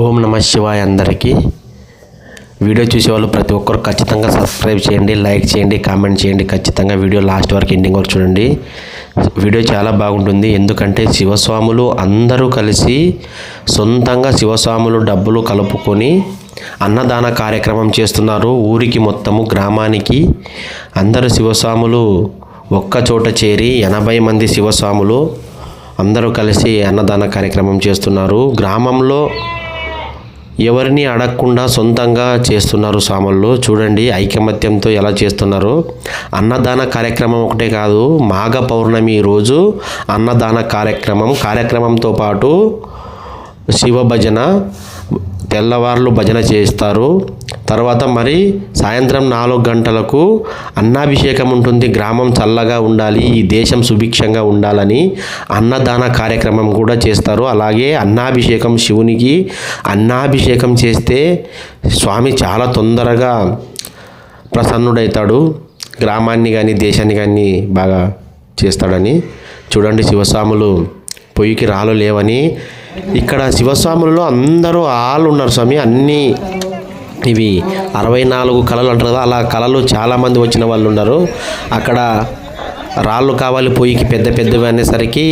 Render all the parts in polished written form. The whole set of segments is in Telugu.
ఓం నమ శివాయ. అందరికీ వీడియో చూసేవాళ్ళు ప్రతి ఒక్కరు ఖచ్చితంగా సబ్స్క్రైబ్ చేయండి, లైక్ చేయండి, కామెంట్ చేయండి. ఖచ్చితంగా వీడియో లాస్ట్ వరకు ఎండింగ్ వరకు చూడండి. వీడియో చాలా బాగుంటుంది. ఎందుకంటే శివస్వాములు అందరూ కలిసి సొంతంగా శివస్వాములు డబ్బులు కలుపుకొని అన్నదాన కార్యక్రమం చేస్తున్నారు. ఊరికి మొత్తము గ్రామానికి అందరూ శివస్వాములు ఒక్క చోట చేరి 80 మంది శివస్వాములు అందరూ కలిసి అన్నదాన కార్యక్రమం చేస్తున్నారు. గ్రామంలో ఎవరిని అడగకుండా సొంతంగా చేస్తున్నారు స్వాములు. చూడండి ఐకమత్యంతో ఎలా చేస్తున్నారు. అన్నదాన కార్యక్రమం ఒకటే కాదు, మాఘ పౌర్ణమి రోజు అన్నదాన కార్యక్రమంతో పాటు శివ భజన, తెల్లవార్లు భజన చేస్తారు. తర్వాత మరి సాయంత్రం 4 గంటలకు అన్నాభిషేకం ఉంటుంది. గ్రామం చల్లగా ఉండాలి, ఈ దేశం సుభిక్షంగా ఉండాలని అన్నదాన కార్యక్రమం కూడా చేస్తారు. అలాగే అన్నాభిషేకం, శివునికి అన్నాభిషేకం చేస్తే స్వామి చాలా తొందరగా ప్రసన్నుడవుతాడు. గ్రామాన్ని కానీ దేశాన్ని కానీ బాగా చేస్తాడని. చూడండి శివస్వాములు పొయ్యికి రాళ్ళు లేవని ఇక్కడ శివస్వాములలో అందరూ ఆళ్ళు ఉన్నారు స్వామి. అన్నీ ఇవి 64 కళలు అంటారు కదా, అలా కళలు చాలామంది వచ్చిన వాళ్ళు ఉన్నారు. అక్కడ రాళ్ళు కావాలి పొయ్యికి పెద్దవి అనేసరికి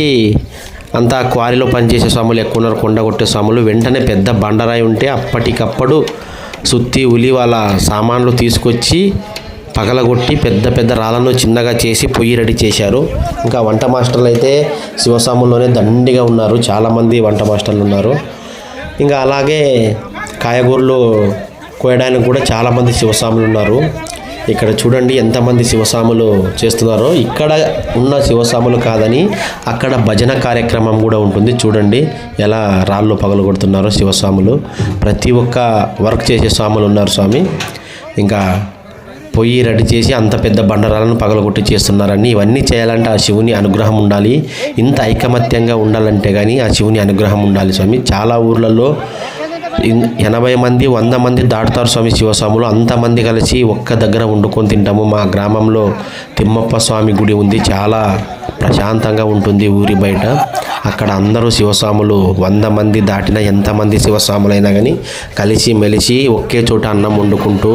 అంతా క్వారీలో పనిచేసే స్వాములు ఎక్కువ ఉన్నారు, కొండ కొట్టే స్వాములు. వెంటనే పెద్ద బండరాయి ఉంటే అప్పటికప్పుడు సుత్తి ఉలి వాళ్ళ సామాన్లు తీసుకొచ్చి పగలగొట్టి పెద్ద రాళ్ళను చిన్నగా చేసి పొయ్యి రెడీ చేశారు. ఇంకా వంట మాస్టర్లు అయితే శివస్వాముల్లోనే దండిగా ఉన్నారు, చాలామంది వంట మాస్టర్లు ఉన్నారు. ఇంకా అలాగే కాయగూరలు కోయడానికి కూడా చాలామంది శివస్వాములు ఉన్నారు. ఇక్కడ చూడండి ఎంతమంది శివస్వాములు చేస్తున్నారో. ఇక్కడ ఉన్న శివస్వాములు కాదని అక్కడ భజన కార్యక్రమం కూడా ఉంటుంది. చూడండి ఎలా రాళ్ళు పగలగొడుతున్నారో శివస్వాములు. ప్రతి ఒక్క వర్క్ చేసే స్వాములు ఉన్నారు స్వామి. ఇంకా పొయ్యి రెడీ చేసి అంత పెద్ద బండరాలను పగలగొట్టి చేస్తున్నారని. ఇవన్నీ చేయాలంటే ఆ శివుని అనుగ్రహం ఉండాలి. ఇంత ఐకమత్యంగా ఉండాలంటే కానీ ఆ శివుని అనుగ్రహం ఉండాలి స్వామి. చాలా ఊర్లలో 80 మంది 100 మంది దాటుతారు స్వామి శివస్వాములు. అంతమంది కలిసి ఒక్క దగ్గర వండుకొని తింటాము. మా గ్రామంలో తిమ్మప్ప స్వామి గుడి ఉంది, చాలా ప్రశాంతంగా ఉంటుంది ఊరి బయట. అక్కడ అందరూ శివస్వాములు 100 మంది దాటిన ఎంతమంది శివస్వాములైనా కానీ కలిసి మెలిసి ఒకే చోట అన్నం వండుకుంటూ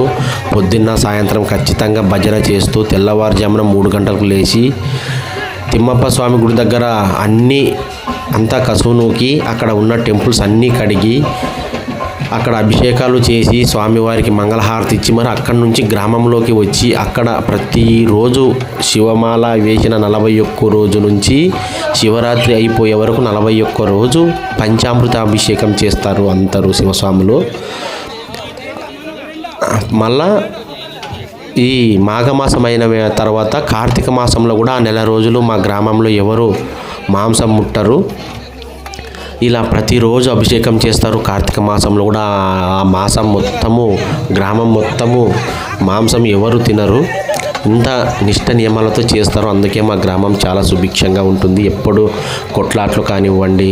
పొద్దున్న సాయంత్రం ఖచ్చితంగా భజన చేస్తూ తెల్లవారుజామున 3 గంటలకు లేచి తిమ్మప్ప స్వామి గుడి దగ్గర అంతా కసువు నూకి అక్కడ ఉన్న టెంపుల్స్ అన్నీ కడిగి అక్కడ అభిషేకాలు చేసి స్వామివారికి మంగళహారతి ఇచ్చి మరి అక్కడి నుంచి గ్రామంలోకి వచ్చి అక్కడ ప్రతిరోజు శివమాల వేసిన 41 రోజు నుంచి శివరాత్రి అయిపోయే వరకు 41 రోజు పంచామృత అభిషేకం చేస్తారు అందరూ శివస్వాములు. మళ్ళా ఈ మాఘమాసం అయిన తర్వాత కార్తీక మాసంలో కూడా ఆ 1 రోజులు మా గ్రామంలో ఎవరు మాంసం ముట్టరు. ఇలా ప్రతిరోజు అభిషేకం చేస్తారు. కార్తీక మాసంలో కూడా ఆ మాసం మొత్తము గ్రామం మొత్తము మాంసం ఎవరు తినరు. ఇంత నిష్ట నియమాలతో చేస్తారు. అందుకే మా గ్రామం చాలా సుభిక్షంగా ఉంటుంది. ఎప్పుడు కొట్లాట్లు కానివ్వండి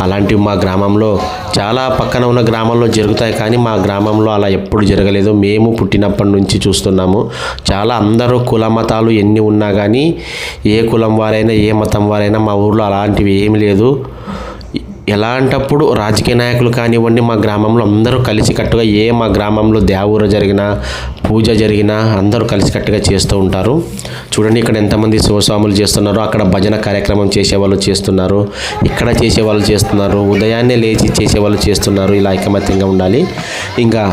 అలాంటివి మా గ్రామంలో చాలా పక్కన ఉన్న గ్రామంలో జరుగుతాయి, కానీ మా గ్రామంలో అలా ఎప్పుడు జరగలేదు. మేము పుట్టినప్పటి నుంచి చూస్తున్నాము. చాలా అందరూ కుల మతాలు ఎన్ని ఉన్నా కానీ ఏ కులం వారైనా ఏ మతం వారైనా మా ఊర్లో అలాంటివి ఏమీ లేదు. ఎలాంటప్పుడు రాజకీయ నాయకులు కానివ్వండి మా గ్రామంలో అందరూ కలిసికట్టుగా మా గ్రామంలో దేవూర జరిగినా పూజ జరిగినా అందరూ కలిసికట్టుగా చేస్తూ ఉంటారు. చూడండి ఇక్కడ ఎంతమంది శివస్వాములు చేస్తున్నారు. అక్కడ భజన కార్యక్రమం చేసేవాళ్ళు చేస్తున్నారు, ఇక్కడ చేసేవాళ్ళు చేస్తున్నారు, ఉదయాన్నే లేచి చేసేవాళ్ళు చేస్తున్నారు. ఇలా ఐకమత్యంగా ఉండాలి. ఇంకా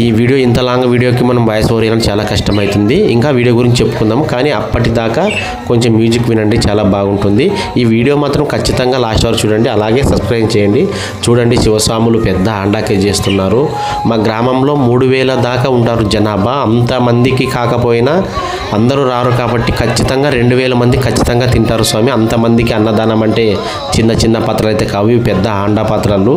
ఈ వీడియో ఇంత లాంగ్ వీడియోకి మనం వాయిస్ ఓవర్ ఇవ్వడం చాలా కష్టమవుతుంది. ఇంకా వీడియో గురించి చెప్పుకుందాం, కానీ అప్పటిదాకా కొంచెం మ్యూజిక్ వినండి, చాలా బాగుంటుంది. ఈ వీడియో మాత్రం ఖచ్చితంగా లాస్ట్ వరకు చూడండి, అలాగే సబ్స్క్రైబ్ చేయండి. చూడండి శివస్వాములు పెద్ద ఆండాకే చేస్తున్నారు. మా గ్రామంలో 3000 దాకా ఉంటారు జనాభా. అంతమందికి కాకపోయినా అందరూ రారు కాబట్టి ఖచ్చితంగా 2000 మంది ఖచ్చితంగా తింటారు స్వామి. అంతమందికి అన్నదానం అంటే చిన్న పాత్రలు అయితే కావు, ఇవి పెద్ద ఆండా పాత్రలు.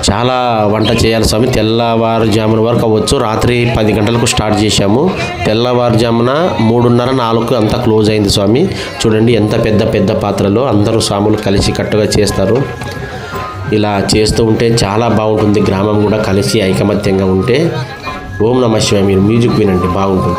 చాలా వంట చేయాలి స్వామి. తెల్లవారుజామున వరకు అవ్వచ్చు. రాత్రి 10 గంటలకు స్టార్ట్ చేశాము. తెల్లవారుజామున 3:30-4 అంతా క్లోజ్ అయింది స్వామి. చూడండి ఎంత పెద్ద పాత్రలు అందరూ స్వాములు కలిసి కట్టుగా చేస్తారు. ఇలా చేస్తూ ఉంటే చాలా బాగుంటుంది. గ్రామం కూడా కలిసి ఐకమత్యంగా ఉంటే. ఓం నమ శివాయ. మీరు మ్యూజిక్ వినండి, బాగుంటుంది.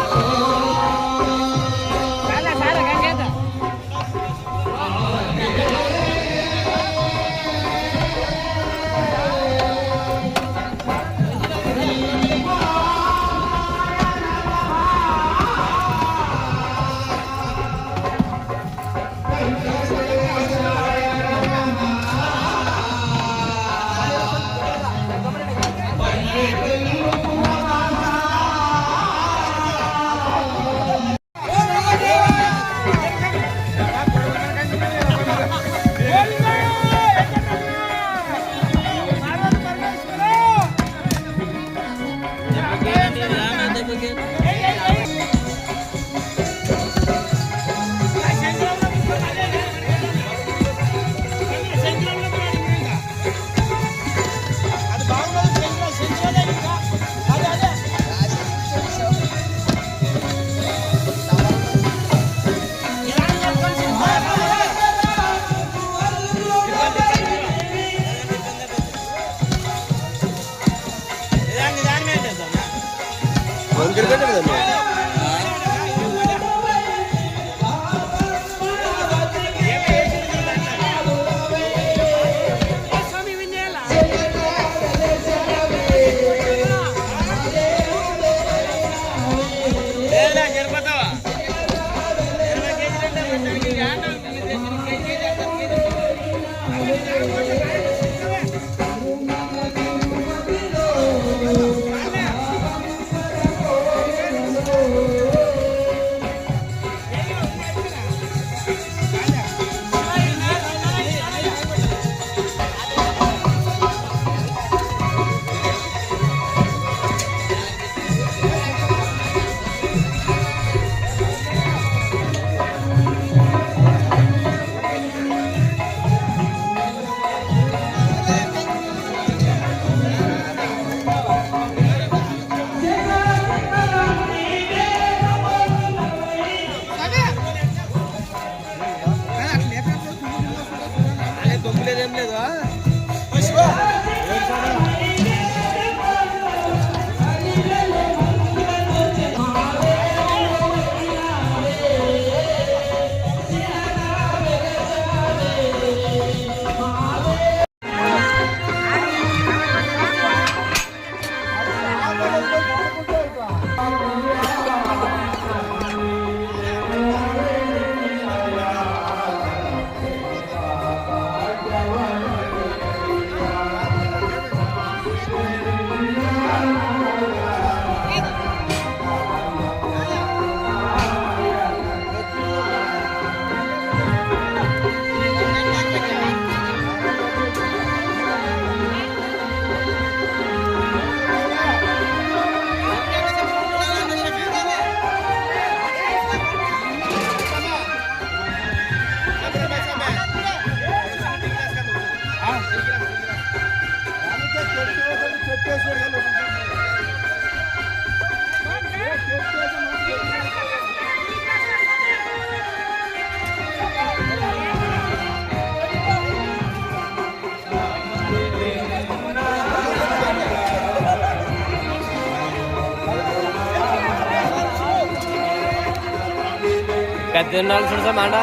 పెద్ద చూడసా మాట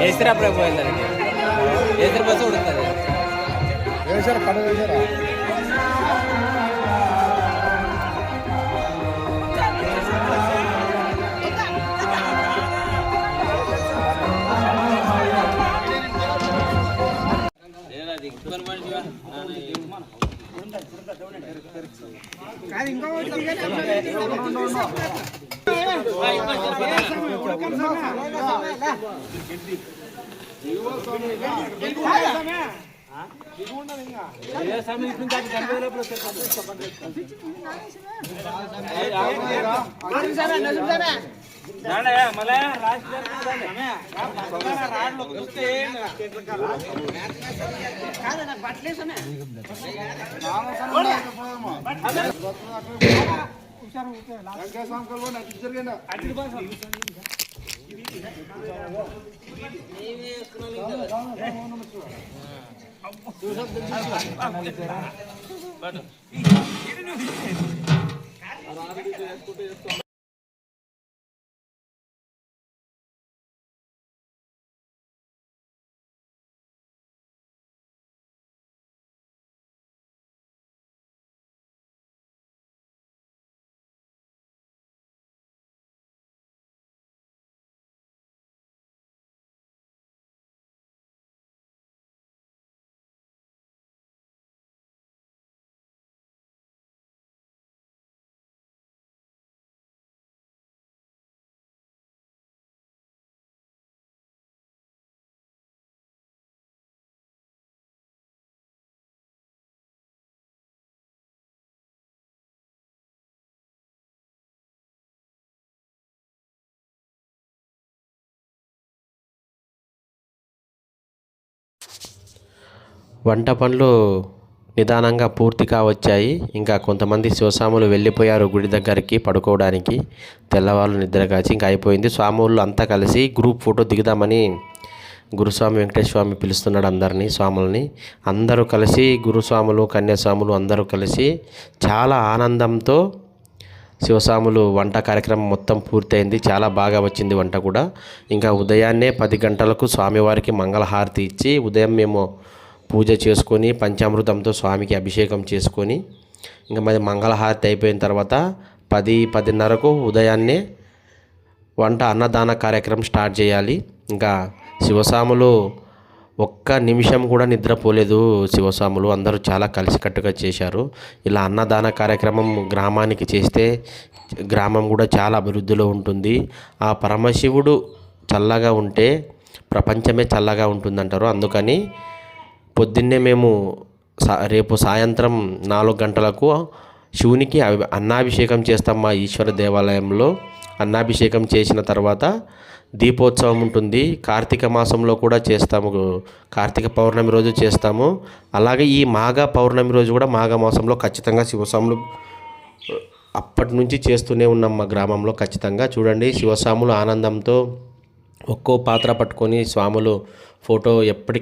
ಹೆಸರು ಅಪ್ಪ ಹೋಗಿದ್ದಾರೆ ಹೆಸರು ಬಸ್ ಹುಡುಕ್ತಾರೆ వంట పనులు నిదానంగా పూర్తిగా వచ్చాయి. ఇంకా కొంతమంది శివస్వాములు వెళ్ళిపోయారు గుడి దగ్గరికి పడుకోవడానికి. తెల్లవాళ్ళు నిద్రకాచి ఇంకా అయిపోయింది. స్వాములు అంతా కలిసి గ్రూప్ ఫోటో దిగుదామని గురుస్వామి వెంకటేశ్వర స్వామి పిలుస్తున్నాడు అందరినీ, స్వాములని. అందరూ కలిసి గురుస్వాములు కన్యాస్వాములు అందరూ కలిసి చాలా ఆనందంతో శివస్వాములు వంట కార్యక్రమం మొత్తం పూర్తయింది. చాలా బాగా వచ్చింది వంట కూడా. ఇంకా ఉదయాన్నే 10 గంటలకు స్వామివారికి మంగళహారతి ఇచ్చి ఉదయం మేము పూజ చేసుకొని పంచామృతంతో స్వామికి అభిషేకం చేసుకొని ఇంకా మరి మంగళహారతి అయిపోయిన తర్వాత 10-10:30కు ఉదయాన్నే వంట అన్నదాన కార్యక్రమం స్టార్ట్ చేయాలి. ఇంకా శివస్వాములు ఒక్క నిమిషం కూడా నిద్రపోలేదు. శివస్వాములు అందరూ చాలా కలిసికట్టుగా చేశారు. ఇలా అన్నదాన కార్యక్రమం గ్రామానికి చేస్తే గ్రామం కూడా చాలా అభివృద్ధిలో ఉంటుంది. ఆ పరమశివుడు చల్లగా ఉంటే ప్రపంచమే చల్లగా ఉంటుందంటారు. అందుకని పొద్దున్నే మేము రేపు సాయంత్రం 4 గంటలకు శివునికి అన్నాభిషేకం చేస్తాం. మా ఈశ్వర దేవాలయంలో అన్నాభిషేకం చేసిన తర్వాత దీపోత్సవం ఉంటుంది. కార్తీక మాసంలో కూడా చేస్తాము. కార్తీక పౌర్ణమి రోజు చేస్తాము. అలాగే ఈ మాఘ పౌర్ణమి రోజు కూడా మాఘ మాసంలో ఖచ్చితంగా శివస్వాములు అప్పటి నుంచి చేస్తూనే ఉన్నాం మా గ్రామంలో. ఖచ్చితంగా చూడండి, శివస్వాములు ఆనందంతో ఒక్కో పాత్ర పట్టుకొని స్వాములు ఫోటో ఎప్పటికీ